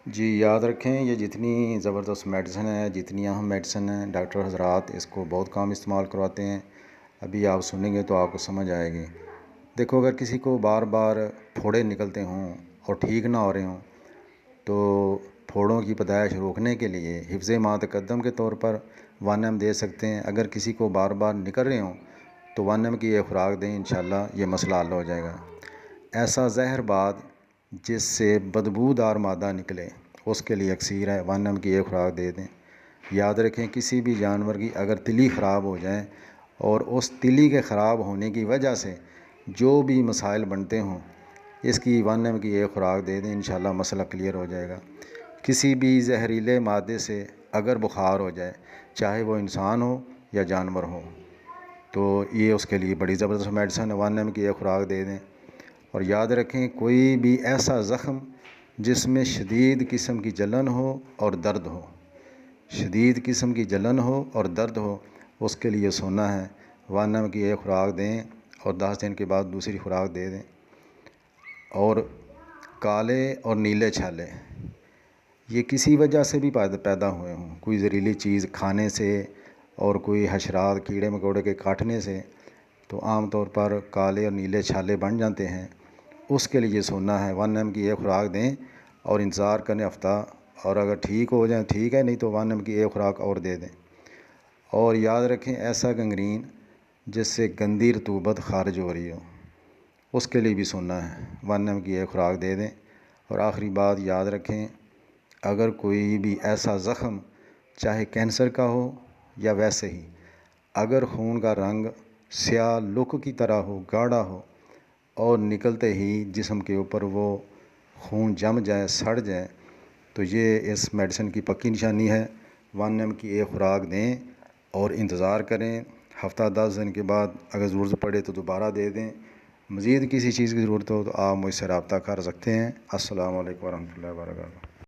جی یاد رکھیں، یہ جتنی زبردست میڈیسن ہے، جتنی اہم میڈیسن ہیں، ڈاکٹر حضرات اس کو بہت کام استعمال کرواتے ہیں۔ ابھی آپ سنیں گے تو آپ کو سمجھ آئے گی۔ دیکھو، اگر کسی کو بار بار پھوڑے نکلتے ہوں اور ٹھیک نہ ہو رہے ہوں تو پھوڑوں کی پیدائش روکنے کے لیے حفظ ما تقدم کے طور پر 1M دے سکتے ہیں۔ اگر کسی کو بار بار نکل رہے ہوں تو 1M کی ایک خوراک دیں، انشاءاللہ یہ مسئلہ حل ہو جائے گا۔ ایسا زہر باد جس سے بدبودار مادہ نکلے، اس کے لیے اکسیر ہے، 1M کی ایک خوراک دے دیں۔ یاد رکھیں، کسی بھی جانور کی اگر تلی خراب ہو جائے اور اس تلی کے خراب ہونے کی وجہ سے جو بھی مسائل بنتے ہوں، اس کی 1M کی ایک خوراک دے دیں، انشاءاللہ مسئلہ کلیئر ہو جائے گا۔ کسی بھی زہریلے مادے سے اگر بخار ہو جائے، چاہے وہ انسان ہو یا جانور ہو، تو یہ اس کے لیے بڑی زبردست میڈیسن ہے، 1M کی ایک خوراک دے دیں۔ اور یاد رکھیں، کوئی بھی ایسا زخم جس میں شدید قسم کی جلن ہو اور درد ہو، شدید قسم کی جلن ہو اور درد ہو، اس کے لیے سونا ہے، 1M کی ایک خوراک دیں اور 10 دن کے بعد دوسری خوراک دے دیں۔ اور کالے اور نیلے چھالے یہ کسی وجہ سے بھی پیدا ہوئے ہوں، کوئی زہریلی چیز کھانے سے اور کوئی حشرات کیڑے مکوڑے کے کاٹنے سے، تو عام طور پر کالے اور نیلے چھالے بن جاتے ہیں۔ اس کے لیے سونا ہے، 1M کی ایک خوراک دیں اور انتظار کریں ہفتہ، اور اگر ٹھیک ہو جائیں ٹھیک ہے، نہیں تو 1M کی ایک خوراک اور دے دیں۔ اور یاد رکھیں، ایسا گنگرین جس سے گندی رطوبت خارج ہو رہی ہو، اس کے لیے بھی سونا ہے، 1M کی ایک خوراک دے دیں۔ اور آخری بات یاد رکھیں، اگر کوئی بھی ایسا زخم چاہے کینسر کا ہو یا ویسے ہی، اگر خون کا رنگ سیاہ لوک کی طرح ہو، گاڑھا ہو، اور نکلتے ہی جسم کے اوپر وہ خون جم جائے، سڑ جائے، تو یہ اس میڈیسن کی پکی نشانی ہے۔ 1M کی ایک خوراک دیں اور انتظار کریں، ہفتہ 10 دن کے بعد اگر ضرورت پڑے تو دوبارہ دے دیں۔ مزید کسی چیز کی ضرورت ہو تو آپ مجھ سے رابطہ کر سکتے ہیں۔ السلام علیکم ورحمۃ اللہ وبرکاتہ۔